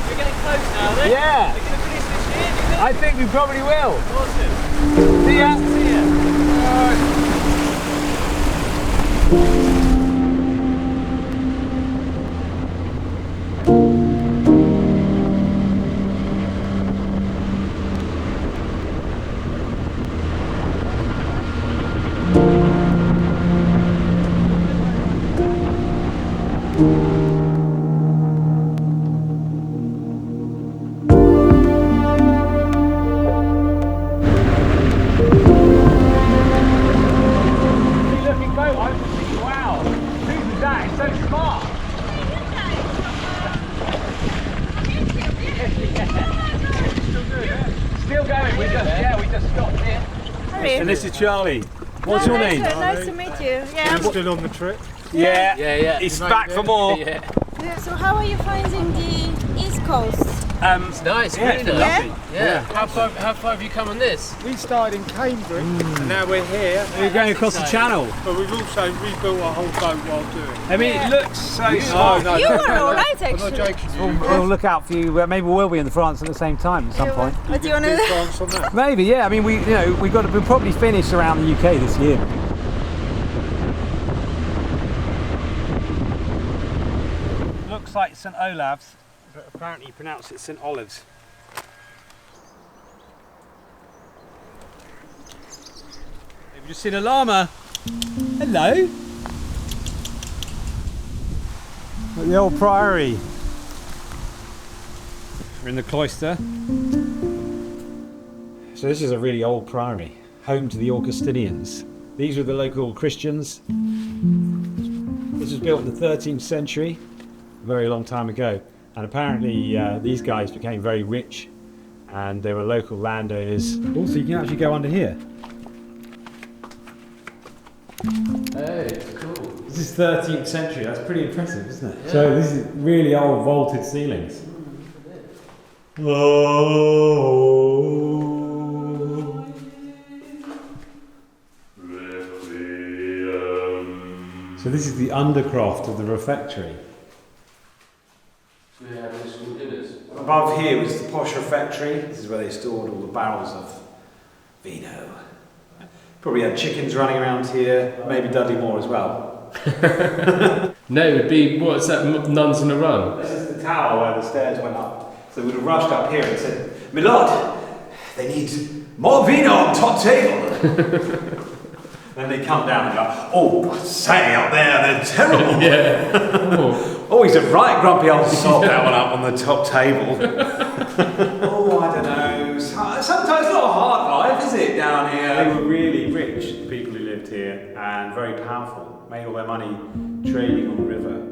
We're getting close now, then. Yeah. We're going to finish this year, do you think? I think we probably will. Awesome. See ya. See ya. And this is Charlie. What's your name? Nice to meet you. Yeah. You're still on the trip? Yeah. Yeah. He's back for more. Yeah. So how are you finding the East Coast? It's nice, yeah, really nice. lovely. Yeah. How far have you come on this? We started in Cambridge and now we're here. We're going across the channel. But we've also rebuilt our whole boat while doing it. I mean, it looks so smart. No, You were alright actually. We'll look out for you. Maybe we'll be in France at the same time at some point. What do you want to do? France on that. Maybe, yeah. I mean, we'll probably finish around the UK this year. Looks like St Olaf's, but apparently you pronounce it St Olives. We've just seen a llama. Hello. At the old priory. We're in the cloister. So this is a really old priory, home to the Augustinians. These were the local Christians. This was built in the 13th century, a very long time ago. And apparently these guys became very rich and they were local landowners. Also, you can actually go under here. Hey, cool. This is 13th century, that's pretty impressive, isn't it? Yeah. So this is really old vaulted ceilings. So this is the undercroft of the refectory. So we have school dinners. Above here was the posh refectory. This is where they stored all the barrels of vino. Probably had chickens running around here, maybe Dudley Moore as well. No, it would be, what's that, Nuns on a Run? This is the tower where the stairs went up. So we would have rushed up here and said, "My lord, they need more vino on top table." Then they come down and go, "Oh, say up there, they're terrible." Yeah. Oh, he's a right grumpy old sod, that one up on the top table. Oh, I don't know. Sometimes not a hard life, is it, down here? They were really rich, the people who lived here, and very powerful. Made all their money trading on the river.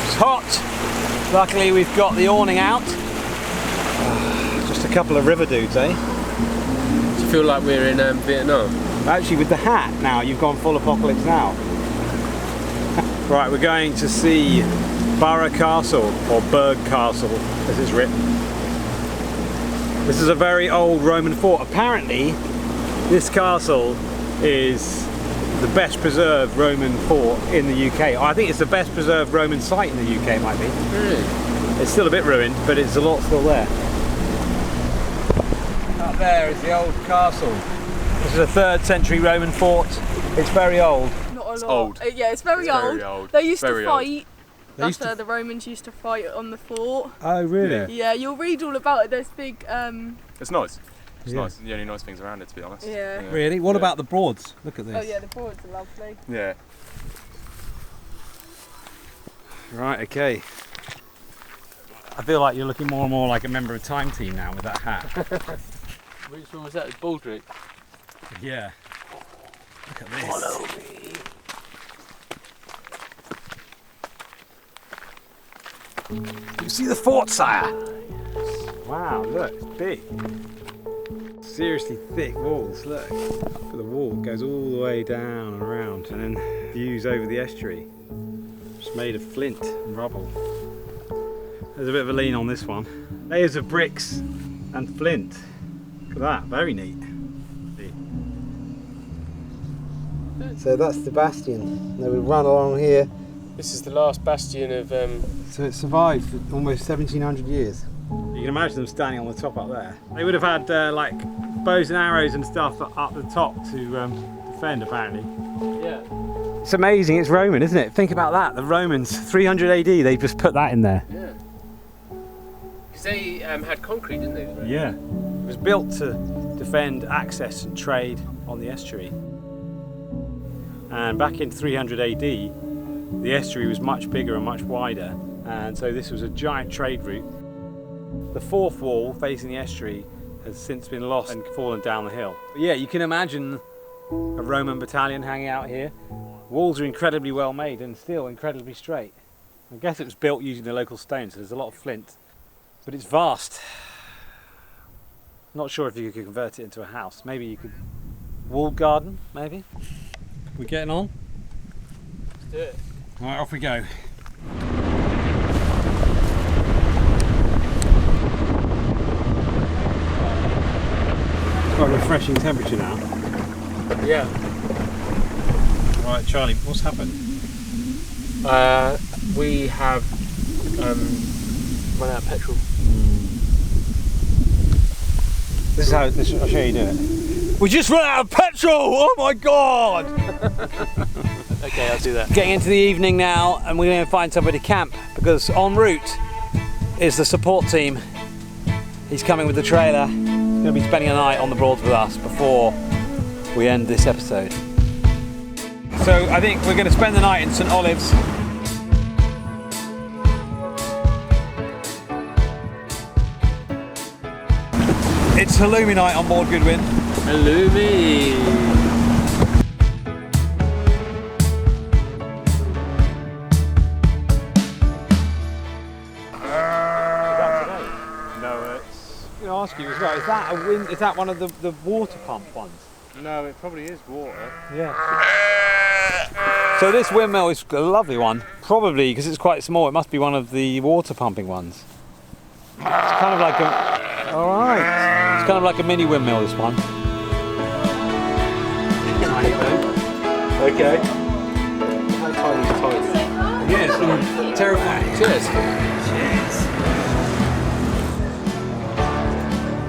It's hot. Luckily we've got the awning out. Just a couple of river dudes, eh? Do you feel like we're in Vietnam? Actually, with the hat now, you've gone full apocalypse now. Right, we're going to see Borough Castle, or Burgh Castle, as it's written. This is a very old Roman fort. Apparently, this castle is the best preserved Roman fort in the UK. I think it's the best preserved Roman site in the UK, it might be. Really? It's still a bit ruined, but it's a lot still there. Up there is the old castle. This is a 3rd century Roman fort. It's very old. Not a lot. Old. Yeah, it's very old. They used to fight. That's where to... the Romans used to fight on the fort. Oh, really? Yeah, you'll read all about it. There's big... It's nice. It's nice. The only nice things around it, to be honest. Yeah. Really? What about the Broads? Look at this. Oh yeah, the Broads are lovely. Yeah. Right, okay. I feel like you're looking more and more like a member of Time Team now with that hat. Which one was that? Baldrick? Yeah. Look at this. Follow me. You see the fort, sire? Wow, look, it's big. Seriously thick walls, look. But the wall goes all the way down and around, and then views over the estuary. It's made of flint and rubble. There's a bit of a lean on this one. Layers of bricks and flint. Look at that, very neat. So that's the bastion. They would run along here. This is the last bastion of... So it survived for almost 1700 years. You can imagine them standing on the top up there. They would have had like bows and arrows and stuff up the top to defend, apparently. Yeah. It's amazing, it's Roman, isn't it? Think about that, the Romans, 300 AD, they just put that in there. Yeah. Because they had concrete, didn't they? Yeah. It was built to defend access and trade on the estuary. And back in 300 AD, the estuary was much bigger and much wider, and so this was a giant trade route. The 4th wall facing the estuary has since been lost and fallen down the hill. But yeah, you can imagine a Roman battalion hanging out here. Walls are incredibly well made and still incredibly straight. I guess it was built using the local stone, so there's a lot of flint. But it's vast. Not sure if you could convert it into a house. Maybe you could... Walled garden, maybe? We getting on? Let's do it. Alright, off we go. Quite a refreshing temperature now. Yeah. Right, Charlie, what's happened? We have run out of petrol. This is how, I'll show you do it. We just ran out of petrol! Oh my god! Okay, I'll do that. Getting into the evening now, and we're going to find somewhere to camp, because en route is the support team. He's coming with the trailer. He's going to be spending a night on the Broads with us before we end this episode. So I think we're going to spend the night in St Olives. It's halloumi night on board Goodwin. Halloumi! Ask you as well, is that a wind? Is that one of the water pump ones? No, it probably is water. Yeah. So this windmill is a lovely one, probably because it's quite small. It must be one of the water pumping ones. It's kind of like a. All right. It's kind of like a mini windmill. This one. Tiny Okay. How tiny is tiny? Yes, terrifying. Cheers.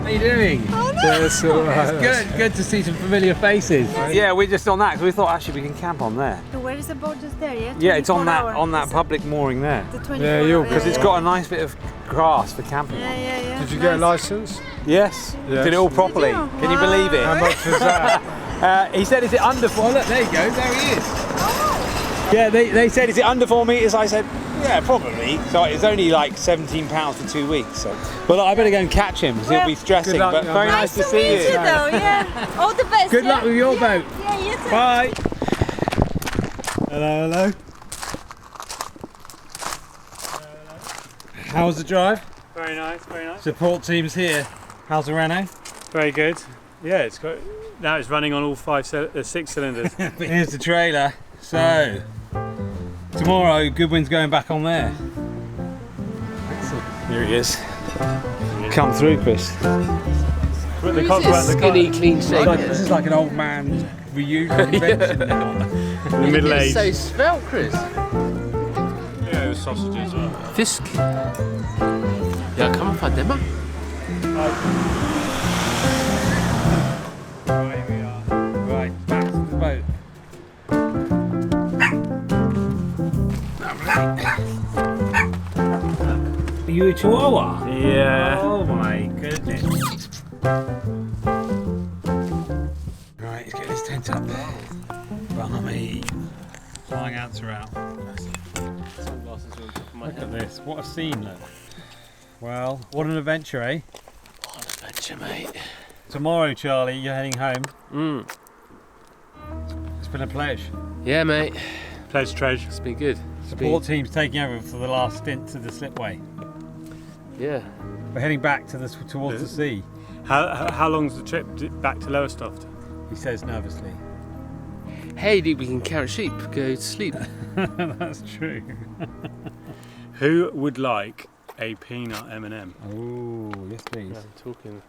How you doing? That's all right. It's good to see some familiar faces. Yeah, we're just on that because we thought actually we can camp on there. Where is the boat? Just there, yeah? Yeah, it's on 24 that public mooring there. The 24 because it's got a nice bit of grass for camping. Yeah. Did you get a license? Yes. Did it all properly. Can you believe it? How much was that? He said, is it under 4? Look, there you go, there he is. Yeah, they said, is it under 4 metres? I said, yeah, probably. So it's only like £17 for 2 weeks. So. Well, I better go and catch him because he'll be stressing. luck, but very nice to see you. though, yeah. All the best. Good luck with your boat. Yeah, you too. Bye. Hello. How was the drive? Very nice, very nice. Support team's here. How's the Renault? Very good. Yeah, it's got. Now it's running on all 6 cylinders. Here's the trailer. So tomorrow, Goodwin's going back on there. Here he is. Come through, Chris. Who's this skinny, clean shape? This is like an old man reunion convention now. The middle age. So svelte, Chris. Yeah, with sausages. Fisk. Ja, kan man fan dämma? Right, we are. Right, back to the boat. Are you a Chihuahua? Yeah. Oh my goodness. Right, he's getting his tent up. Blimey. Flying ants are out. Look at this, what a scene, look. Well, what an adventure, eh? What an adventure, mate. Tomorrow, Charlie, you're heading home. It's been a pleasure. Yeah, mate. Pleasure, treasure. It's been good. Support team's taking over for the last stint to the slipway. Yeah. We're heading back to towards the sea. How long's the trip back to Lowestoft? He says nervously. Hey, dude, we can count sheep, go to sleep. That's true. Who would like a peanut M&M? Oh, yes please. Yeah, I'm talking.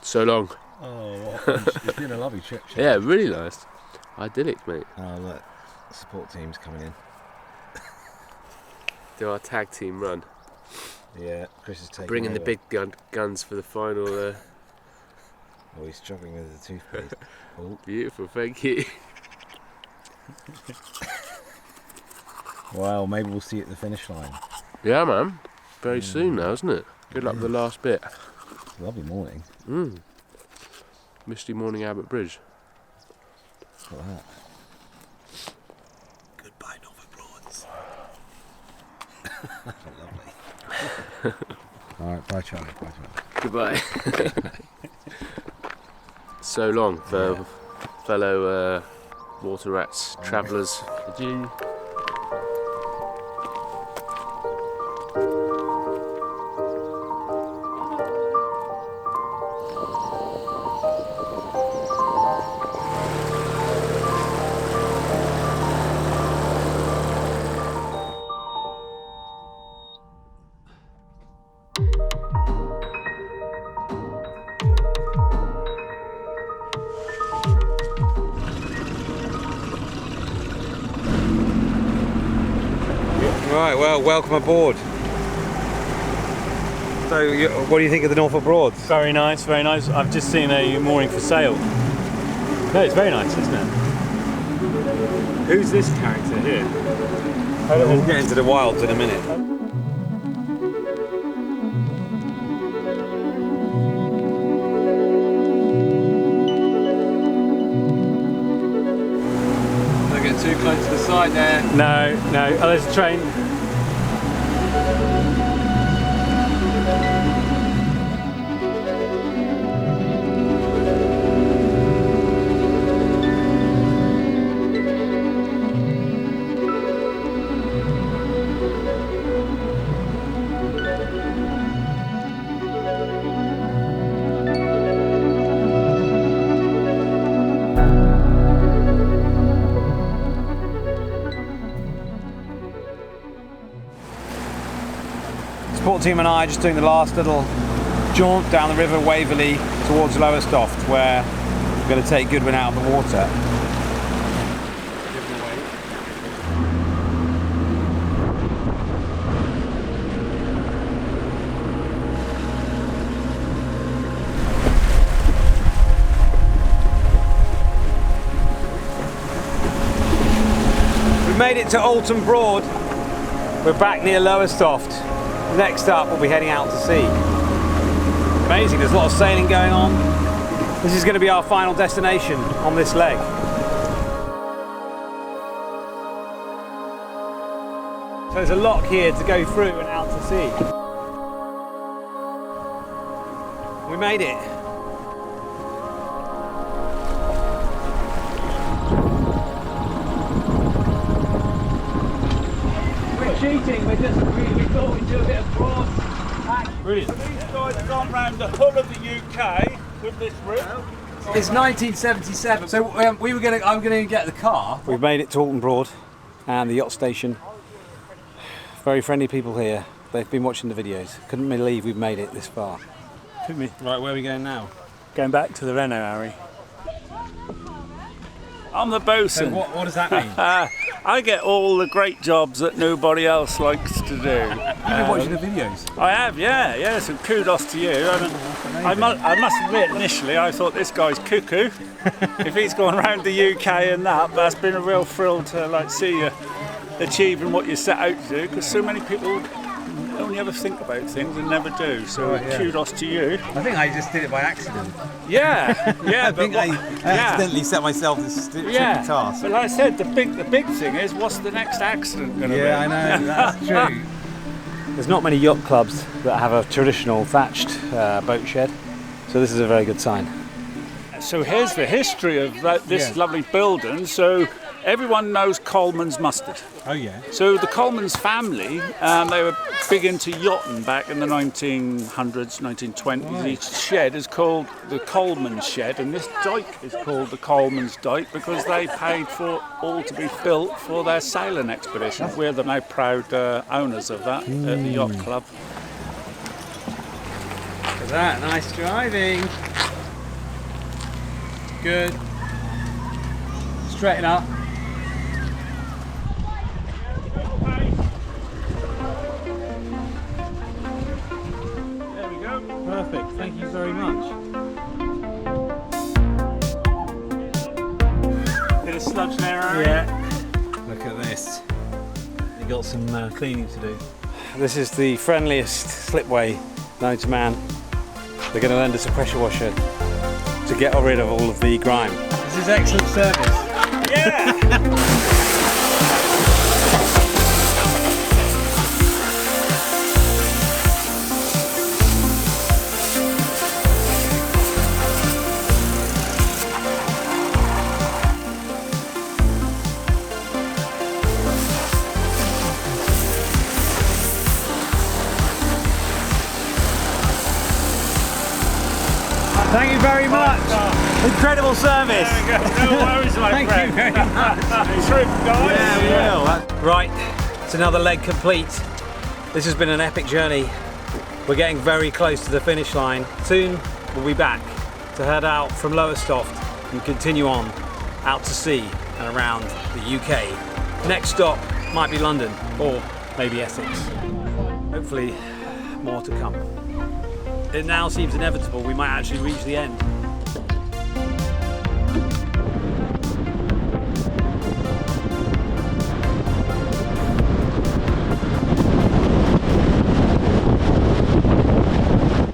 So long. Oh, it's been a lovely trip. Yeah, really nice. Idyllic, mate. Oh look, the support team's coming in. Do our tag team run. Yeah, Chris is taking Bringing over. the big guns for the final. Oh, he's struggling with the toothpaste. Oh. Beautiful, thank you. Well, maybe we'll see you at the finish line. Yeah, man. Very soon now, isn't it? Good luck with the last bit. Lovely morning. Misty morning, Abbott Bridge. Look at that. Goodbye, Norfolk Broads. Lovely. Alright, bye Charlie, bye Charlie. Goodbye. So long, fellow water rats, travellers. Did you? Right, well, welcome aboard. So, what do you think of the Norfolk Broads? Very nice, very nice. I've just seen a mooring for sale. No, it's very nice, isn't it? Who's this character here? We'll get into the wilds in a minute. Don't get too close to the side there. No. Oh, there's a train. Scolt team and I are just doing the last little jaunt down the River Waverley towards Lowestoft, where we're going to take Goodwin out of the water. We've made it to Alton Broad. We're back near Lowestoft. Next up, we'll be heading out to sea. Amazing, there's a lot of sailing going on. This is going to be our final destination on this leg. So there's a lock here to go through and out to sea. We made it. We're cheating, we thought we'd do a bit of broad action. Brilliant. So these guys have gone round the whole of the UK with this route. It's 1977, so I'm going to get the car. We've made it to Alton Broad and the yacht station. Very friendly people here. They've been watching the videos. Couldn't believe we've made it this far. Right, where are we going now? Going back to the Renault, Harry. I'm the bosun. So what does that mean? I get all the great jobs that nobody else likes to do. You've been watching the videos? I have, yeah, so kudos to you. I must admit, initially I thought this guy's cuckoo. If he's gone around the UK and that's been a real thrill to see you achieving what you set out to do, because so many people only ever think about things and never do, so kudos to you. I think I just did it by accident. Yeah, I think I accidentally set myself this stupid task. But like I said, the big thing is, what's the next accident going to be? Yeah, I know, that's true. There's not many yacht clubs that have a traditional thatched boat shed, so this is a very good sign. So here's the history of this lovely building. So everyone knows Coleman's mustard. Oh yeah. So the Coleman's family, they were big into yachting back in the 1900s, 1920s. Right. Each shed is called the Coleman's shed, and this dyke is called the Coleman's dyke because they paid for all to be built for their sailing expedition. We're the now proud owners of that at the yacht club. Look at that, nice driving. Good. Straighten up. There we go. Perfect, thank you very much. Bit of sludge there, Harry. Yeah. Look at this. You got some cleaning to do. This is the friendliest slipway known to man. They're going to lend us a pressure washer to get rid of all of the grime. This is excellent service. Yeah! Thank you very much. Incredible service. There we go. No worries, my Thank friend. you very much. Trip, guys. Yeah, we will. Right, it's another leg complete. This has been an epic journey. We're getting very close to the finish line. Soon we'll be back to head out from Lowestoft and continue on out to sea and around the UK. Next stop might be London or maybe Essex. Hopefully more to come. It now seems inevitable we might actually reach the end.